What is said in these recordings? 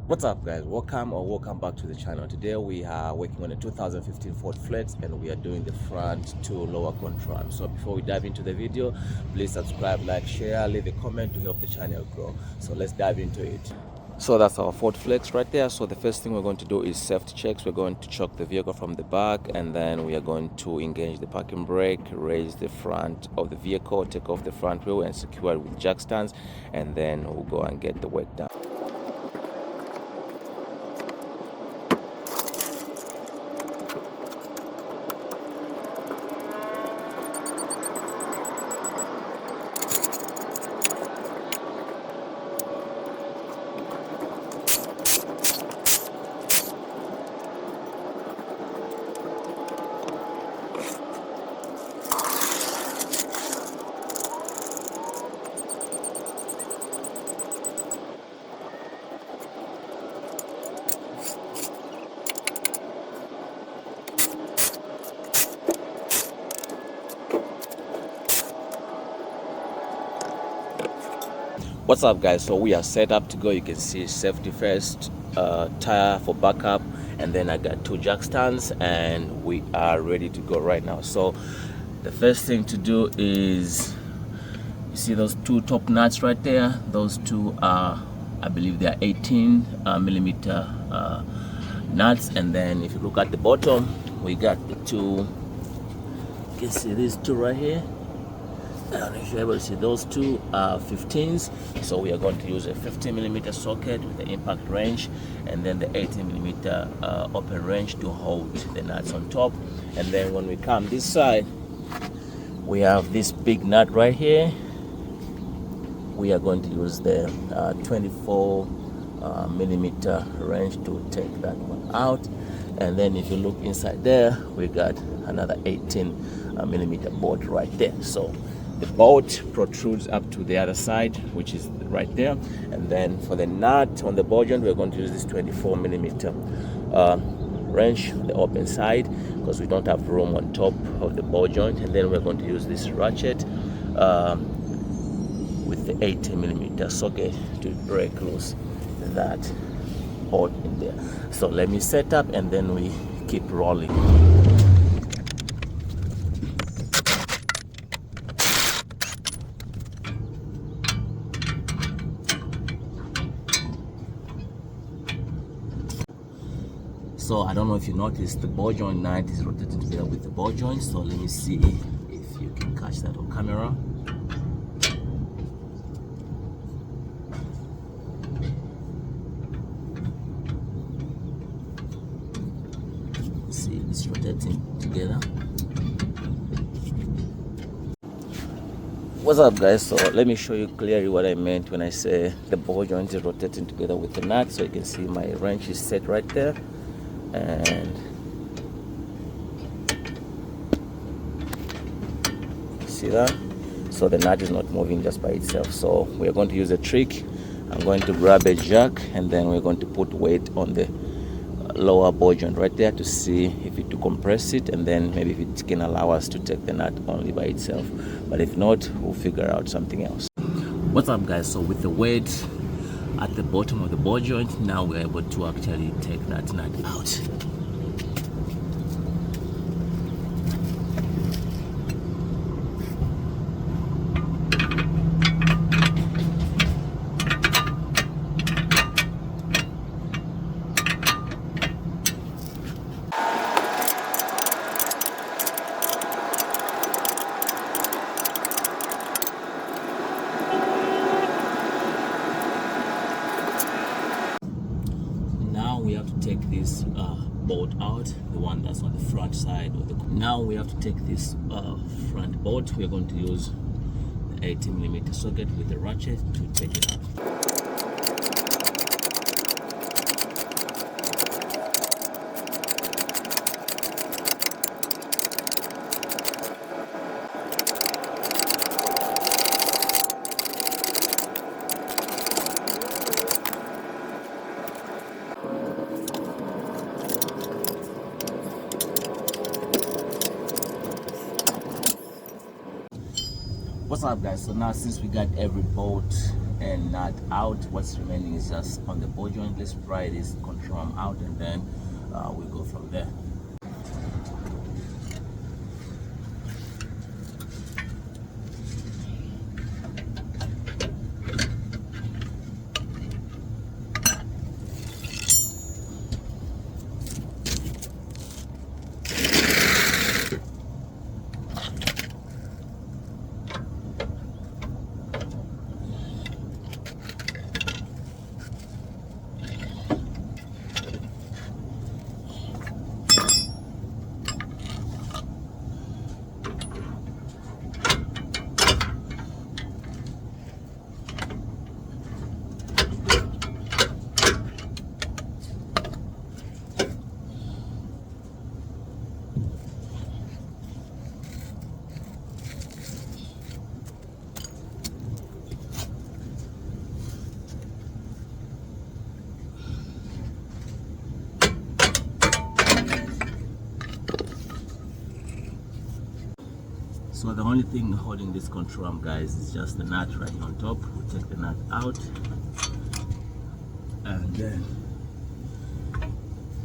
What's up, guys? Welcome back to the channel. Today we are working on a 2015 Ford Flex and we are doing the front to lower control. So before we dive into the video, please subscribe, like, share, leave a comment to help the channel grow. So let's dive into it. So that's our Ford Flex right there. So the first thing we're going to do is safety checks. We're going to chock the vehicle from the back, and then we are going to engage the parking brake, raise the front of the vehicle, take off the front wheel and secure it with jack stands, and then we'll go and get the work done. What's up, guys? So we are set up to go. You can see safety first, tire for backup, and then I got two jack stands and we are ready to go right now. So the first thing to do is, you see those two top nuts right there? Those two are, I believe they are 18 millimeter nuts. And then if you look at the bottom, we got the two, you can see these two right here. I don't know if you're able to see those two 15s. So we are going to use a 15 millimeter socket with the impact wrench, and then the 18 millimeter open wrench to hold the nuts on top. And then when we come this side, we have this big nut right here. We are going to use the 24 millimeter wrench to take that one out. And then if you look inside there, we got another 18 millimeter bolt right there. So the bolt protrudes up to the other side, which is right there. And then for the nut on the ball joint, we're going to use this 24 millimeter wrench on the open side because we don't have room on top of the ball joint. And then we're going to use this ratchet with the 18 millimeter socket to break loose that hole in there. So let me set up and then we keep rolling. So I don't know if you noticed, the ball joint nut is rotated together with the ball joint. So let me see if you can catch that on camera. See, it's rotating together. What's up, guys? So let me show you clearly what I meant when I say the ball joint is rotating together with the nut. So you can see my wrench is set right there, and see that? So the nut is not moving just by itself. So we are going to use a trick. I'm going to grab a jack and then we're going to put weight on the lower ball joint right there to see if it to compress it, and then maybe if it can allow us to take the nut only by itself. But if not, we'll figure out something else. What's up, guys? So with the weight at the bottom of the ball joint, now we're able to actually take that nut out. We have to take this bolt out, the one that's on the front side of the. Now we have to take this front bolt. We're going to use the 18 millimeter socket with the ratchet to take it out. What's up, guys? So now since we got every bolt and nut out. What's remaining is just on the ball joint. Let's pry this control arm out, and then we'll go from there. So the only thing holding this control arm, guys, is just the nut right here on top. We'll take the nut out, and then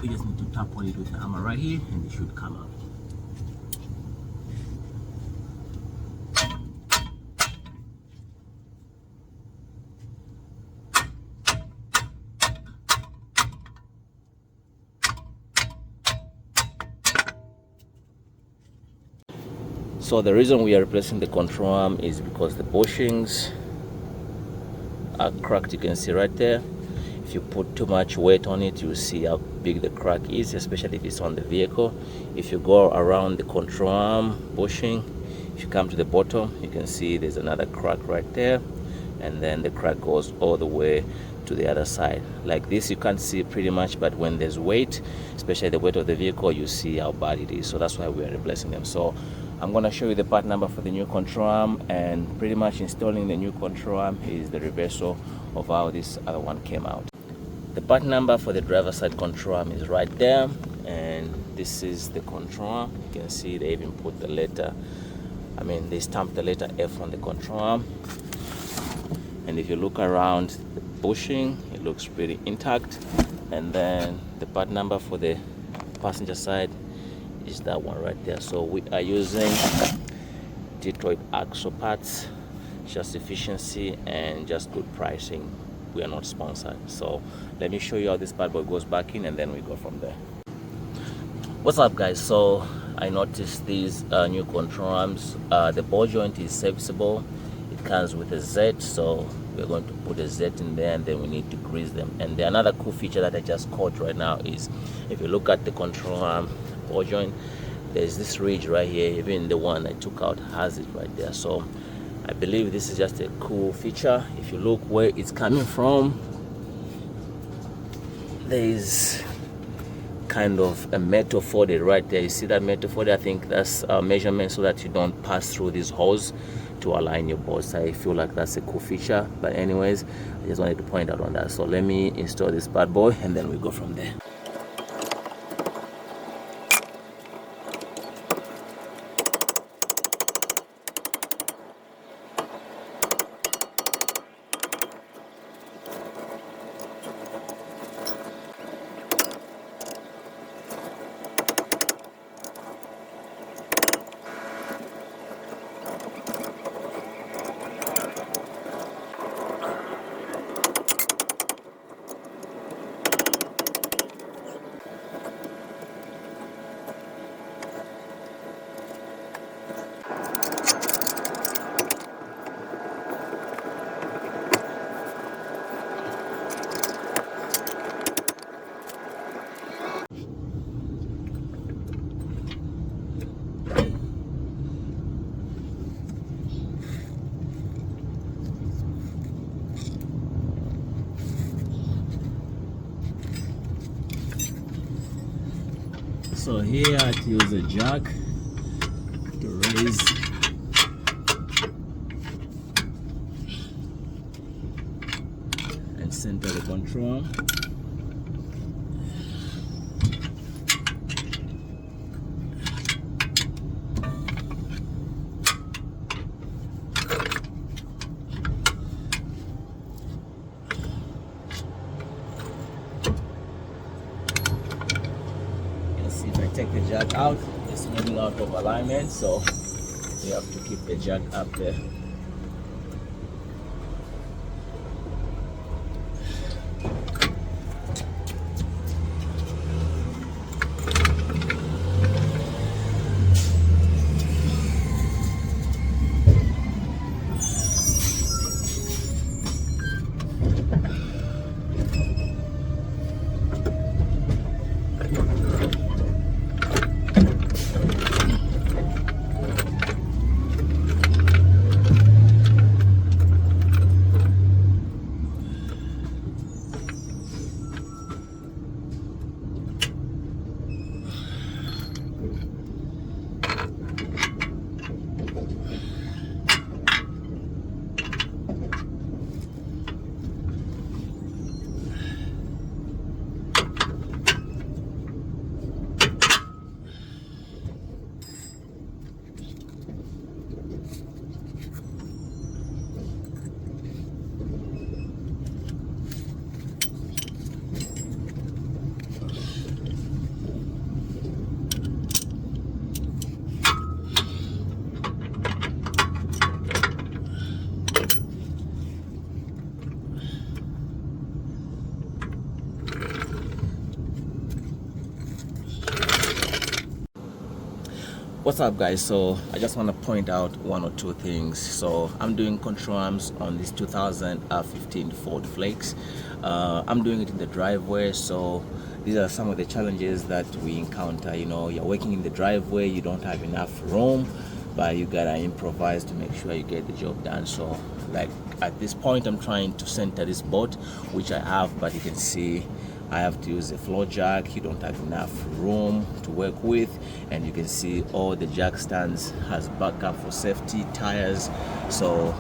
we just need to tap on it with the hammer right here, and it should come out. So the reason we are replacing the control arm is because the bushings are cracked. You can see right there. If you put too much weight on it, you'll see how big the crack is, especially if it's on the vehicle. If you go around the control arm bushing, if you come to the bottom, you can see there's another crack right there, and then the crack goes all the way to the other side. Like this, you can't see pretty much, but when there's weight, especially the weight of the vehicle, you see how bad it is. So that's why we are replacing them. So I'm going to show you the part number for the new control arm, and pretty much installing the new control arm is the reversal of how this other one came out. The part number for the driver side control arm is right there, and this is the control arm. You can see they even put the letter, they stamped the letter F on the control arm. And if you look around the bushing, it looks pretty intact. And then the part number for the passenger side is that one right there. So we are using Detroit axle parts, just efficiency and just good pricing. We are not sponsored. So let me show you how this bad boy goes back in, and then we go from there. What's up, guys? So I noticed these new control arms, the ball joint is serviceable. It comes with a Z, so we're going to put a Z in there, and then we need to grease them. And another cool feature that I just caught right now is, if you look at the control arm ball joint, there's this ridge right here. Even the one I took out has it right there. So I believe this is just a cool feature. If you look where it's coming from, there's kind of a metal folded right there. You see that metal folded? I think that's a measurement so that you don't pass through these holes to align your bolts. I feel like that's a cool feature, but anyways, I just wanted to point out on that. So let me install this bad boy, and then we go from there. So here I use a jack to raise and center the control. take the jack out. It's moving out of alignment, so we have to keep the jack up there. What's up, guys? So I just want to point out one or two things. So I'm doing control arms on this 2015 Ford Flex. I'm doing it in the driveway, so these are some of the challenges that we encounter. You know, you're working in the driveway, you don't have enough room, but you gotta improvise to make sure you get the job done. So like at this point, I'm trying to center this bolt, which I have, but you can see I have to use a floor jack. You don't have enough room to work with, and you can see all the jack stands has backup for safety, tires. So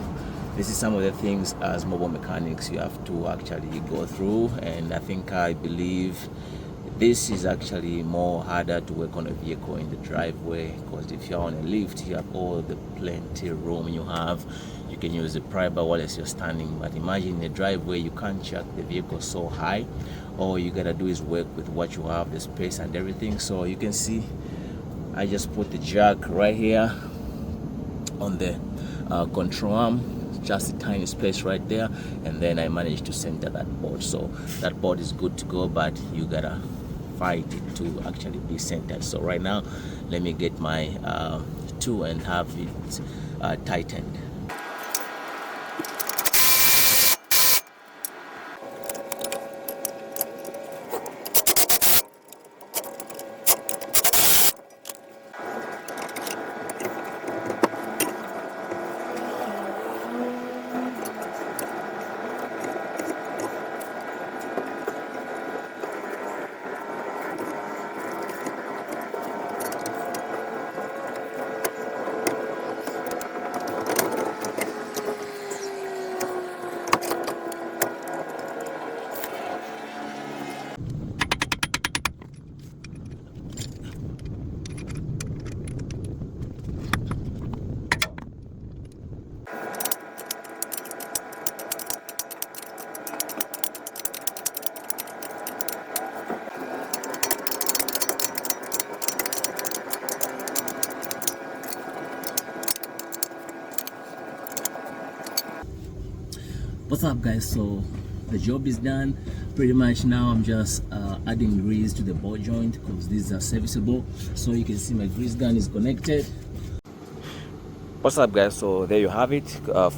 this is some of the things as mobile mechanics you have to actually go through, and I believe this is actually more harder to work on a vehicle in the driveway, because if you're on a lift, you have all the plenty room you can use the priber while you're standing. But imagine in the driveway, you can't chuck the vehicle so high. All you gotta do is work with what you have, the space and everything. So you can see I just put the jack right here on the control arm, just a tiny space right there, and then I managed to center that board. So that board is good to go, but you gotta fight it to actually be centered. So right now, let me get my tool and have it tightened. What's up, guys? So the job is done pretty much. Now I'm just adding grease to the ball joint, because these are serviceable. So you can see my grease gun is connected. What's up, guys? So there you have it.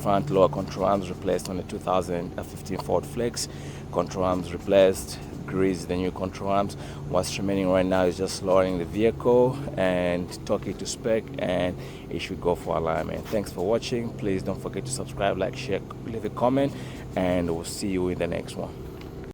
Front lower control arms replaced on the 2015 Ford Flex. Control arms replaced, grease the new control arms. What's remaining right now is just lowering the vehicle and torque it to spec, and it should go for alignment. Thanks for watching. Please don't forget to subscribe, like, share, leave a comment, and we'll see you in the next one.